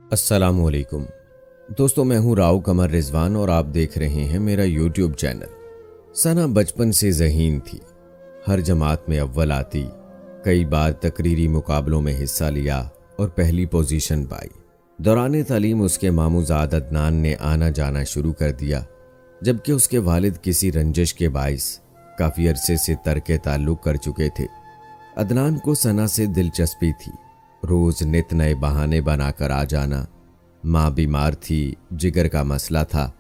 अस्सलामुअलैकुम दोस्तों, मैं हूं राव कमर रिजवान और आप देख रहे हैं मेरा यूट्यूब चैनल। सना बचपन से ज़हीन थी। हर जमात में अव्वल आती, कई बार तकरीरी मुकाबलों में हिस्सा लिया और पहली पोजीशन पाई। दौरान तालीम उसके मामूजाद अदनान ने आना जाना शुरू कर दिया, जबकि उसके वालिद किसी रंजिश के बाइस काफ़ी अरसे से तर्क ताल्लुक़ कर चुके थे। अदनान को सना से दिलचस्पी थी। रोज़ नित नए बहाने बनाकर आ जाना। माँ बीमार थी, जिगर का मसला था।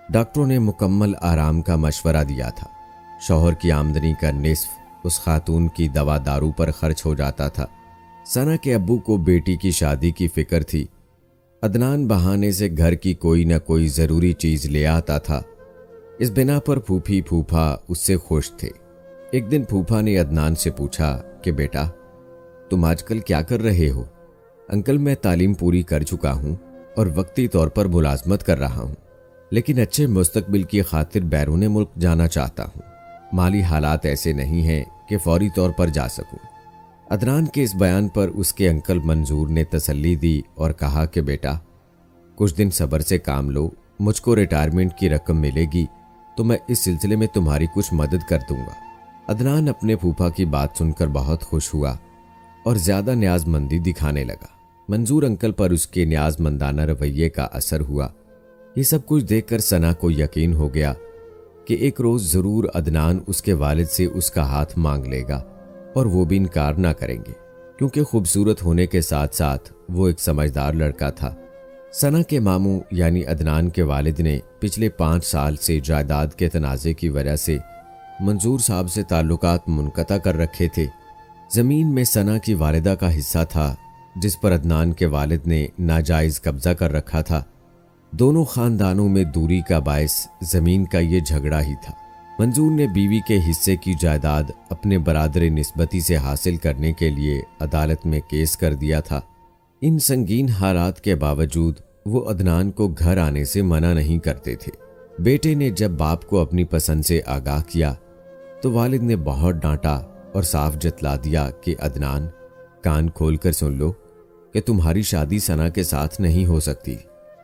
डॉक्टरों ने मुकम्मल आराम का मशवरा दिया था। शौहर की आमदनी का निस्फ उस खातून की दवा दारू पर खर्च हो जाता था। सना के अब्बू को बेटी की शादी की फिक्र थी। अदनान बहाने से घर की कोई न कोई ज़रूरी चीज़ ले आता था। इस बिना पर फूफी फूफा उससे खुश थे। एक दिन फूफा ने अदनान से पूछा कि बेटा, तुम आजकल क्या कर रहे हो? अंकल, मैं तालीम पूरी कर चुका हूँ और वक्ती तौर पर मुलाजमत कर रहा हूँ, लेकिन अच्छे मुस्तकबिल की खातिर बैरून मुल्क जाना चाहता हूँ। माली हालात ऐसे नहीं हैं कि फौरी तौर पर जा सकूँ। अदनान के इस बयान पर उसके अंकल मंजूर ने तसल्ली दी और कहा कि बेटा, कुछ दिन सब्र से काम लो। मुझको रिटायरमेंट की रकम मिलेगी तो मैं इस सिलसिले में तुम्हारी कुछ मदद कर दूंगा। अदनान अपने फूफा की बात सुनकर बहुत खुश हुआ और ज़्यादा न्याजमंदी दिखाने लगा। मंजूर अंकल पर उसके न्याजमंदाना रवैये का असर हुआ। ये सब कुछ देखकर सना को यकीन हो गया कि एक रोज़ ज़रूर अदनान उसके वालिद से उसका हाथ मांग लेगा और वो भी इनकार ना करेंगे, क्योंकि खूबसूरत होने के साथ साथ वो एक समझदार लड़का था। सना के मामू यानी अदनान के वालिद ने पिछले 5 साल से जायदाद के तनाज़े की वजह से मंजूर साहब से ताल्लुकात मुनक़ता कर रखे थे। ज़मीन में सना की वालिदा का हिस्सा था, जिस पर अदनान के वालिद ने नाजायज़ कब्ज़ा कर रखा था। दोनों ख़ानदानों में दूरी का बायस ज़मीन का ये झगड़ा ही था। मंजूर ने बीवी के हिस्से की जायदाद अपने बरादर निस्बती से हासिल करने के लिए अदालत में केस कर दिया था। इन संगीन हालात के बावजूद वो अदनान को घर आने से मना नहीं करते थे। बेटे ने जब बाप को अपनी पसंद से आगाह किया तो वालिद ने बहुत डांटा और साफ जतला दिया कि अदनान, कान खोलकर सुन लो कि तुम्हारी शादी सना के साथ नहीं हो सकती।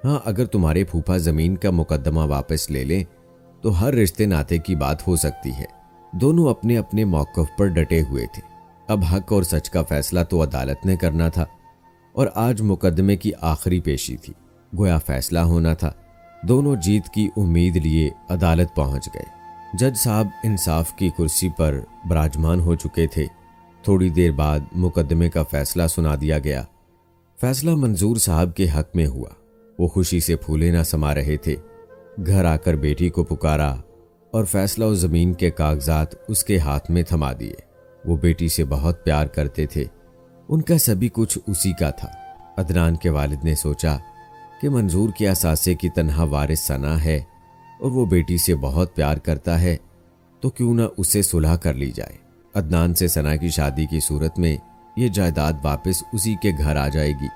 हाँ, अगर तुम्हारे फूफा ज़मीन का मुकदमा वापस ले लें तो हर रिश्ते नाते की बात हो सकती है। दोनों अपने अपने मौक़िफ़ पर डटे हुए थे। अब हक और सच का फैसला तो अदालत ने करना था और आज मुकदमे की आखिरी पेशी थी। गोया फैसला होना था। दोनों जीत की उम्मीद लिए अदालत पहुंच गए। जज साहब इंसाफ की कुर्सी पर विराजमान हो चुके थे। थोड़ी देर बाद मुकदमे का फैसला सुना दिया गया। फैसला मंजूर साहब के हक में हुआ। वो खुशी से फूले ना समा रहे थे। घर आकर बेटी को पुकारा और फैसला और ज़मीन के कागजात उसके हाथ में थमा दिए। वो बेटी से बहुत प्यार करते थे। उनका सभी कुछ उसी का था। अदनान के वालिद ने सोचा कि मंजूर के असासे की तन्हा वारिस सना है और वो बेटी से बहुत प्यार करता है, तो क्यों ना उसे सुलह कर ली जाए। अदनान से सना की शादी की सूरत में ये जायदाद वापस उसी के घर आ जाएगी,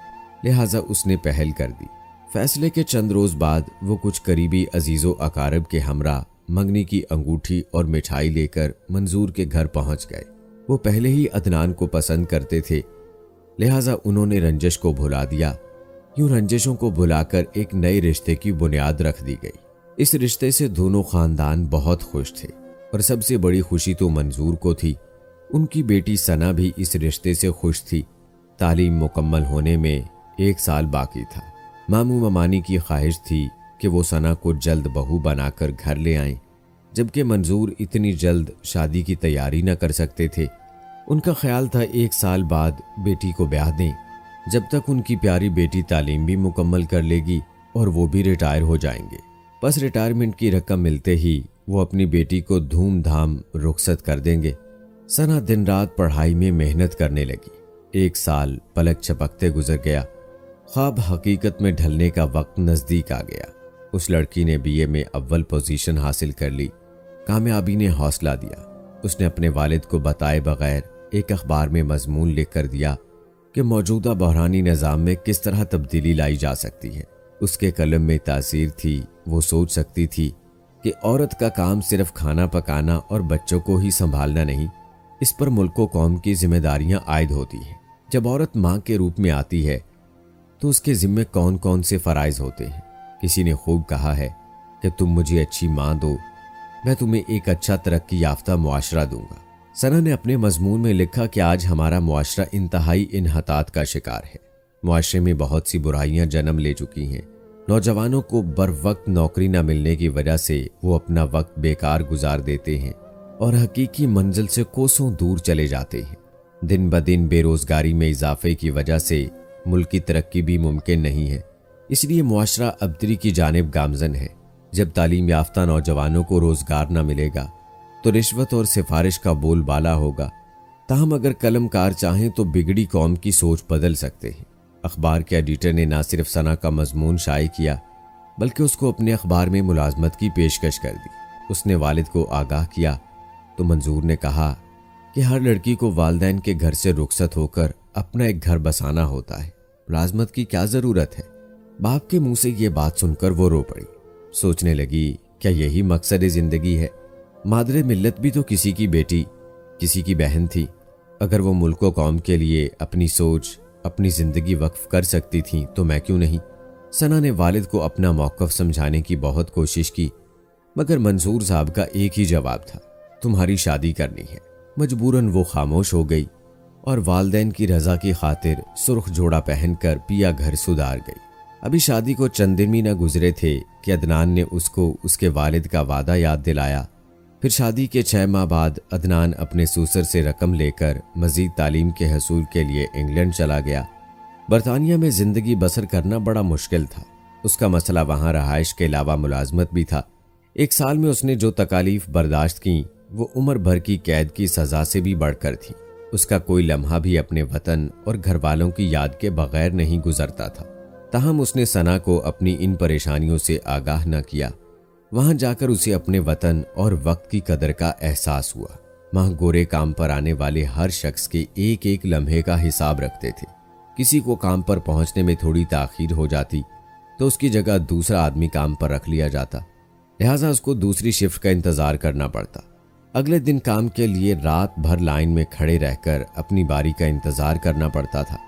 लिहाजा उसने पहल कर दी। फैसले के चंद रोज़ बाद वो कुछ करीबी अजीज़ो अकारब के हमरा मंगनी की अंगूठी और मिठाई लेकर मंजूर के घर पहुंच गए। वो पहले ही अदनान को पसंद करते थे, लिहाजा उन्होंने रंजिश को भुला दिया। यूं रंजिशों को भुलाकर एक नए रिश्ते की बुनियाद रख दी गई। इस रिश्ते से दोनों खानदान बहुत खुश थे और सबसे बड़ी खुशी तो मंजूर को थी। उनकी बेटी सना भी इस रिश्ते से खुश थी। तालीम मुकम्मल होने में 1 साल बाकी था। मामू ममानी की ख्वाहिश थी कि वो सना को जल्द बहू बनाकर घर ले आएं, जबकि मंजूर इतनी जल्द शादी की तैयारी न कर सकते थे। उनका ख्याल था 1 साल बाद बेटी को ब्याह दें, जब तक उनकी प्यारी बेटी तालीम भी मुकम्मल कर लेगी और वो भी रिटायर हो जाएंगे। बस रिटायरमेंट की रकम मिलते ही वो अपनी बेटी को धूमधाम रुखसत कर देंगे। सना दिन रात पढ़ाई में मेहनत करने लगी। 1 साल पलक झपकते गुजर गया। ख्वाब हकीकत में ढलने का वक्त नज़दीक आ गया। उस लड़की ने बीए में अव्वल पोजीशन हासिल कर ली। कामयाबी ने हौसला दिया। उसने अपने वालिद को बताए बगैर एक अखबार में मजमून लिख कर दिया कि मौजूदा बहरानी निज़ाम में किस तरह तब्दीली लाई जा सकती है। उसके कलम में तासीर थी। वो सोच सकती थी कि औरत का काम सिर्फ खाना पकाना और बच्चों को ही संभालना नहीं, इस पर मुल्क व कौम की जिम्मेदारियां आयद होती हैं। जब औरत माँ के रूप में आती है तो उसके जिम्मे कौन कौन से फ़राइज़ होते हैं। किसी ने खूब कहा है कि तुम मुझे अच्छी माँ दो, मैं तुम्हें एक अच्छा तरक्की याफ्ता मुआशरा दूंगा। सना ने अपने मजमून में लिखा कि आज हमारा मुआशरा इंतहाई इन्हतात का शिकार है। मुआशरे में बहुत सी बुराइयां जन्म ले चुकी हैं। नौजवानों को बर वक्त नौकरी न मिलने की वजह से वो अपना वक्त बेकार गुजार देते हैं और हकीकी मंजिल से कोसों दूर चले जाते हैं। दिन ब दिन बेरोजगारी में इजाफे की वजह से मुल्क की तरक्की भी मुमकिन नहीं है। इसलिए मुआशरा अबतरी की जानिब गामजन है। जब तालीम याफ्ता नौजवानों को रोजगार न मिलेगा तो रिश्वत और सिफारिश का बोलबाला होगा। ताहम अगर कलमकार चाहें तो बिगड़ी कौम की सोच बदल सकते हैं। अखबार के एडिटर ने न सिर्फ सना का मजमून शाये किया बल्कि उसको अपने अखबार में मुलाजमत की पेशकश कर दी। उसने वालिद को आगाह किया तो मंजूर ने कहा कि हर लड़की को वालिदैन के घर से रुखसत होकर अपना एक घर बसाना होता है, मुलाजमत की क्या ज़रूरत है। बाप के मुंह से ये बात सुनकर वो रो पड़ी। सोचने लगी, क्या यही मकसद ज़िंदगी है। मादरे मिल्लत भी तो किसी की बेटी, किसी की बहन थी। अगर वो मुल्क व कौम के लिए अपनी सोच, अपनी ज़िंदगी वक्फ कर सकती थी तो मैं क्यों नहीं। सना ने वालिद को अपना मौक़िफ़ समझाने की बहुत कोशिश की, मगर मंसूर साहब का एक ही जवाब था, तुम्हारी शादी करनी है। मजबूरन वो खामोश हो गई और वालिदैन की रज़ा की खातिर सुर्ख जोड़ा पहनकर पिया घर सुधार गई। अभी शादी को चंद दिन भी न गुजरे थे कि अदनान ने उसको उसके वालिद का वादा याद दिलाया। फिर शादी के 6 माह बाद अदनान अपने सूसर से रकम लेकर मजीद तालीम के हसूल के लिए इंग्लैंड चला गया। बरतानिया में ज़िंदगी बसर करना बड़ा मुश्किल था। उसका मसला वहाँ रहाइश के अलावा मुलाजमत भी था। 1 साल में उसने जो तकालीफ बर्दाश्त की वो उम्र भर की कैद की सज़ा से भी बढ़कर थी। उसका कोई लम्हा भी अपने वतन और घर वालों की याद के बगैर नहीं गुजरता था। ताहम उसने सना को अपनी इन परेशानियों से आगाह न किया। वहां जाकर उसे अपने वतन और वक्त की कदर का एहसास हुआ। वहां गोरे काम पर आने वाले हर शख्स के एक एक लम्हे का हिसाब रखते थे। किसी को काम पर पहुंचने में थोड़ी ताखीर हो जाती तो उसकी जगह दूसरा आदमी काम पर रख लिया जाता, लिहाजा उसको दूसरी शिफ्ट का इंतजार करना पड़ता। अगले दिन काम के लिए रात भर लाइन में खड़े रहकर अपनी बारी का इंतजार करना पड़ता था।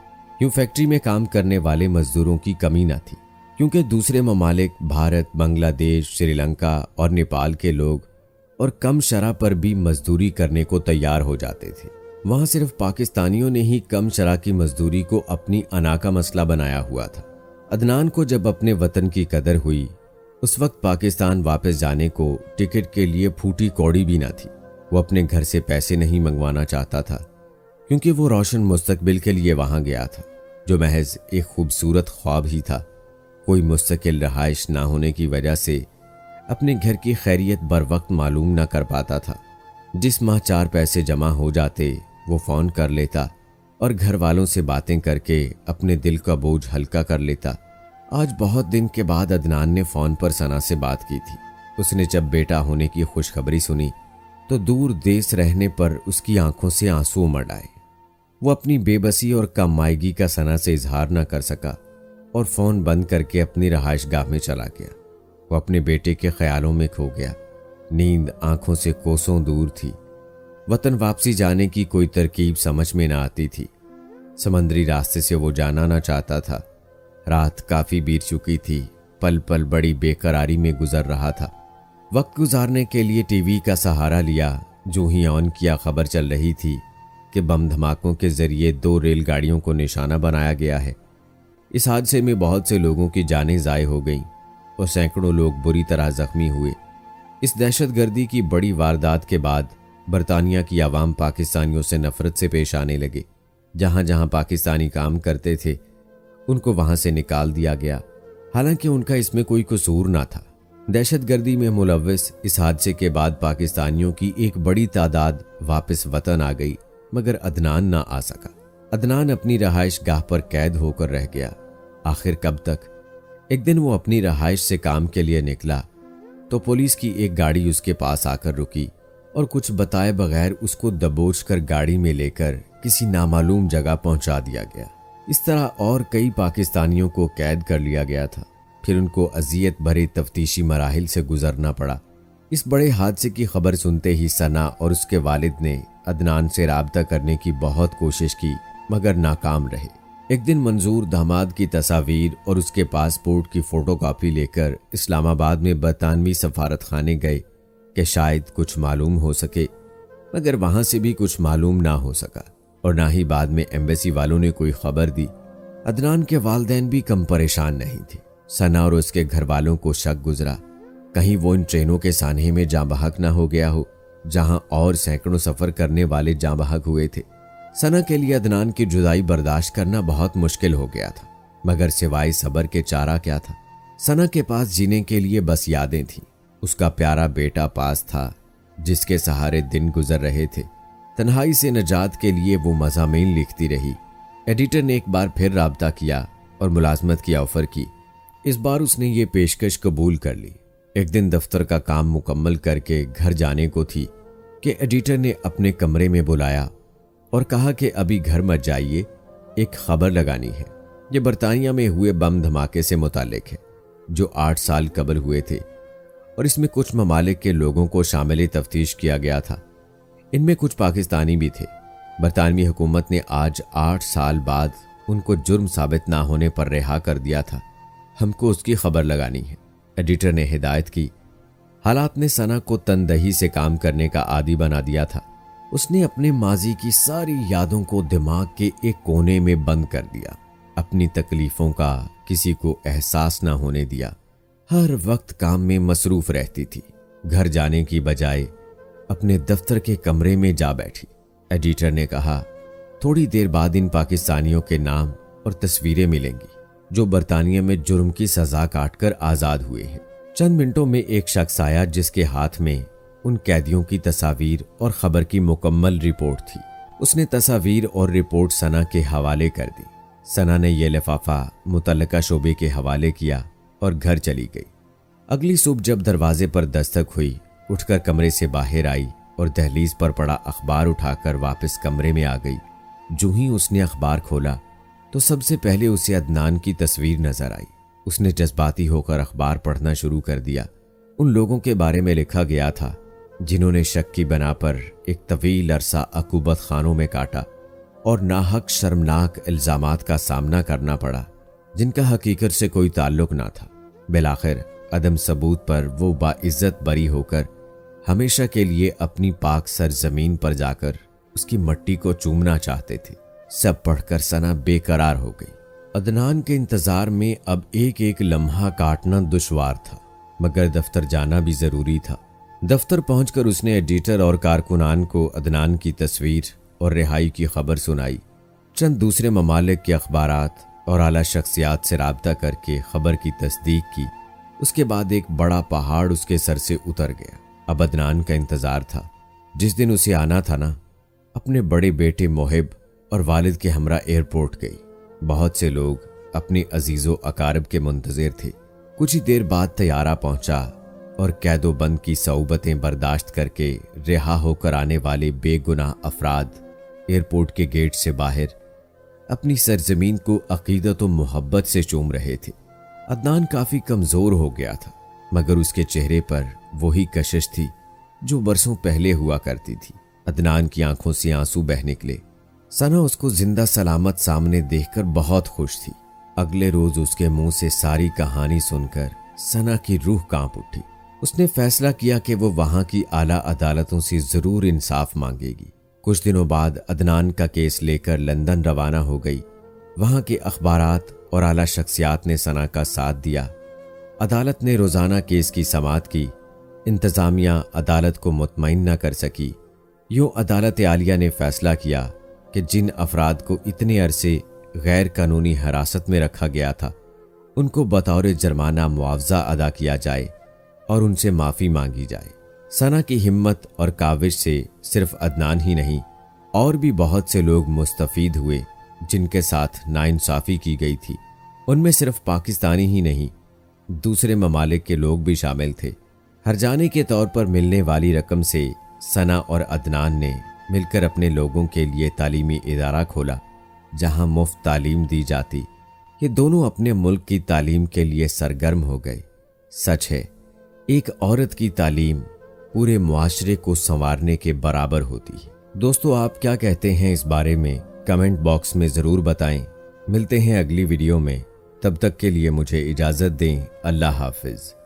यूं फैक्ट्री में काम करने वाले मजदूरों की कमी न थी, क्योंकि दूसरे ममालिक भारत, बांग्लादेश, श्रीलंका और नेपाल के लोग और कम शरह पर भी मजदूरी करने को तैयार हो जाते थे। वहां सिर्फ पाकिस्तानियों ने ही कम शरह की मजदूरी को अपनी अना का मसला बनाया हुआ था। अदनान को जब अपने वतन की कदर हुई, उस वक्त पाकिस्तान वापस जाने को टिकट के लिए फूटी कौड़ी भी न थी। वो अपने घर से पैसे नहीं मंगवाना चाहता था, क्योंकि वो रोशन मुस्तकबिल के लिए वहां गया था, जो महज एक खूबसूरत ख्वाब ही था। कोई मुस्तकिल रहाइश ना होने की वजह से अपने घर की खैरियत बर वक्त मालूम ना कर पाता था। जिस माह 4 पैसे जमा हो जाते वो फ़ोन कर लेता और घर वालों से बातें करके अपने दिल का बोझ हल्का कर लेता। आज बहुत दिन के बाद अदनान ने फ़ोन पर सना से बात की थी। उसने जब बेटा होने की खुशखबरी सुनी तो दूर देश रहने पर उसकी आंखों से आंसू उमड़ आए। वो अपनी बेबसी और कमाईगी का सना से इजहार न कर सका और फ़ोन बंद करके अपनी रहाइशगाह में चला गया। वो अपने बेटे के ख्यालों में खो गया। नींद आंखों से कोसों दूर थी। वतन वापसी जाने की कोई तरकीब समझ में ना आती थी। समंदरी रास्ते से वो जाना ना चाहता था। रात काफ़ी बीत चुकी थी। पल पल बड़ी बेकरारी में गुजर रहा था। वक्त गुजारने के लिए टीवी का सहारा लिया। जो ही ऑन किया, खबर चल रही थी कि बम धमाकों के जरिए 2 रेलगाड़ियों को निशाना बनाया गया है। इस हादसे में बहुत से लोगों की जानें ज़ाय हो गईं और सैकड़ों लोग बुरी तरह जख्मी हुए। इस दहशतगर्दी की बड़ी वारदात के बाद बरतानिया की आवाम पाकिस्तानियों से नफरत से पेश आने लगे। जहां जहां पाकिस्तानी काम करते थे उनको वहां से निकाल दिया गया, हालांकि उनका इसमें कोई कसूर ना था। दहशतगर्दी में मुलव्वस इस हादसे के बाद पाकिस्तानियों की एक बड़ी तादाद वापस वतन आ गई, मगर अदनान ना आ सका। अदनान अपनी रहाइश गाह पर कैद होकर रह गया। आखिर कब तक? एक दिन वो अपनी रहाइश से काम के लिए निकला तो पुलिस की एक गाड़ी उसके पास आकर रुकी और कुछ बताए बगैर उसको दबोच कर गाड़ी में लेकर किसी नामालूम जगह पहुंचा दिया गया। इस तरह और कई पाकिस्तानियों को कैद कर लिया गया था। फिर उनको अजियत भरे तफ्तीशी मराहिल से गुजरना पड़ा। इस बड़े हादसे की खबर सुनते ही सना और उसके वालिद ने अदनान से राब्ता करने की बहुत कोशिश की, मगर नाकाम रहे। एक दिन मंजूर दामाद की तस्वीर और उसके पासपोर्ट की फोटोकॉपी लेकर इस्लामाबाद में बरतानवी सफारत खाने गए कि शायद कुछ मालूम हो सके, मगर वहां से भी कुछ मालूम ना हो सका और ना ही बाद में एम्बेसी वालों ने कोई खबर दी। अदनान के वालिदैन भी कम परेशान नहीं थे। सना और उसके घर वालों को शक गुजरा कहीं वो इन ट्रेनों के सान्हे में जाँ बहक ना हो गया हो जहां और सैकड़ों सफर करने वाले जाँ बहक हुए थे। सना के लिए अदनान की जुदाई बर्दाश्त करना बहुत मुश्किल हो गया था, मगर सिवाय सबर के चारा क्या था। सना के पास जीने के लिए बस यादें थीं। उसका प्यारा बेटा पास था जिसके सहारे दिन गुजर रहे थे। तन्हाई से निजात के लिए वो मज़ामीन लिखती रही। एडिटर ने एक बार फिर राब्ता किया और मुलाजमत की ऑफर की। इस बार उसने ये पेशकश कबूल कर ली। एक दिन दफ्तर का काम मुकम्मल करके घर जाने को थी कि एडिटर ने अपने कमरे में बुलाया और कहा कि अभी घर मत जाइए, एक खबर लगानी है। ये बरतानिया में हुए बम धमाके से मुतालिक है जो 8 साल कबल हुए थे और इसमें कुछ ममालिक के लोगों को शामिल तफ्तीश किया गया था। इनमें कुछ पाकिस्तानी भी थे। बरतानवी हुकूमत ने आज 8 साल बाद उनको जुर्म साबित ना होने पर रिहा कर दिया था। हमको उसकी खबर लगानी है। एडिटर ने हिदायत की। हालात ने सना को तनदही से काम करने का आदी बना दिया था। उसने अपने माजी की सारी यादों को दिमाग के एक कोने में बंद कर दिया। अपनी तकलीफों का किसी को एहसास ना होने दिया। हर वक्त काम में मसरूफ रहती थी। घर जाने की बजाय अपने दफ्तर के कमरे में जा बैठी। एडिटर ने कहा, थोड़ी देर बाद इन पाकिस्तानियों के नाम और तस्वीरें मिलेंगी जो बरतानिया में जुर्म की सजा काटकर आजाद हुए हैं। चंद मिनटों में एक शख्स आया जिसके हाथ में उन कैदियों की तस्वीर और खबर की मुकम्मल रिपोर्ट थी। उसने तस्वीर और रिपोर्ट सना के हवाले कर दी। सना ने यह लिफाफा मुतल्लिका शोबे के हवाले किया और घर चली गई। अगली सुबह जब दरवाजे पर दस्तक हुई, उठकर कमरे से बाहर आई और दहलीज पर पड़ा अखबार उठाकर वापस कमरे में आ गई। जो ही उसने अखबार खोला तो सबसे पहले उसे अदनान की तस्वीर नजर आई। उसने जज्बाती होकर अखबार पढ़ना शुरू कर दिया। उन लोगों के बारे में लिखा गया था जिन्होंने शक की बना पर एक तवील अरसा अकूबत खानों में काटा और नाहक शर्मनाक इल्जामात का सामना करना पड़ा जिनका हकीकत से कोई ताल्लुक ना था। बिलाखिर अदम सबूत पर वो बाइज्जत बरी होकर हमेशा के लिए अपनी पाक सरजमीन पर जाकर उसकी मट्टी को चूमना चाहते थे। सब पढ़कर सना बेकरार हो गई। अदनान के इंतजार में अब एक एक लम्हा काटना दुश्वार था, मगर दफ्तर जाना भी जरूरी था। दफ्तर पहुंचकर उसने एडिटर और कारकुनान को अदनान की तस्वीर और रिहाई की खबर सुनाई। चंद दूसरे ममालिक के अखबारात और आला शख्सियात से राब्ता करके खबर की तस्दीक की। उसके बाद एक बड़ा पहाड़ उसके सर से उतर गया। अब अदनान का इंतजार था। जिस दिन उसे आना था ना, अपने बड़े बेटे मोहिब और वालिद के हमरा एयरपोर्ट गई। बहुत से लोग अपने अजीजो अकारब के मुंतजिर थे। कुछ ही देर बाद तैयारा पहुंचा और कैदो बंद की सऊबतें बर्दाश्त करके रिहा होकर आने वाले बेगुनाह अफराद एयरपोर्ट के गेट से बाहर अपनी सरजमीन को अकीदत और मोहब्बत से चूम रहे थे। अदनान काफी कमजोर हो गया था, मगर उसके चेहरे पर वही कशिश थी जो बरसों पहले हुआ करती थी। अदनान की आंखों से आंसू बह निकले। सना उसको जिंदा सलामत सामने देखकर बहुत खुश थी। अगले रोज उसके मुंह से सारी कहानी सुनकर सना की रूह कांप उठी। उसने फैसला किया कि वो वहां की आला अदालतों से जरूर इंसाफ मांगेगी। कुछ दिनों बाद अदनान का केस लेकर लंदन रवाना हो गई। वहां के अखबारात और आला शख्सियात ने सना का साथ दिया। अदालत ने रोजाना केस की समाअत की। इंतजामिया अदालत को मुतमईन न कर सकी। यूं अदालत आलिया ने फैसला किया कि जिन अफराद को इतने अरसे गैर कानूनी हिरासत में रखा गया था, उनको बतौर जुर्माना मुआवजा अदा किया जाए और उनसे माफ़ी मांगी जाए। सना की हिम्मत और काविश से सिर्फ अदनान ही नहीं, और भी बहुत से लोग मुस्तफीद हुए जिनके साथ नाइंसाफ़ी की गई थी। उनमें सिर्फ पाकिस्तानी ही नहीं, दूसरे ममालिक के लोग भी शामिल थे। हर्जाने के तौर पर मिलने वाली रकम से सना और अदनान ने मिलकर अपने लोगों के लिए तालीमी इदारा खोला जहां मुफ्त तालीम दी जाती। ये दोनों अपने मुल्क की तालीम के लिए सरगर्म हो गए। सच है, एक औरत की तालीम पूरे मुआशरे को संवारने के बराबर होती है। दोस्तों, आप क्या कहते हैं इस बारे में? कमेंट बॉक्स में ज़रूर बताएं। मिलते हैं अगली वीडियो में, तब तक के लिए मुझे इजाज़त दें। अल्लाह हाफिज़।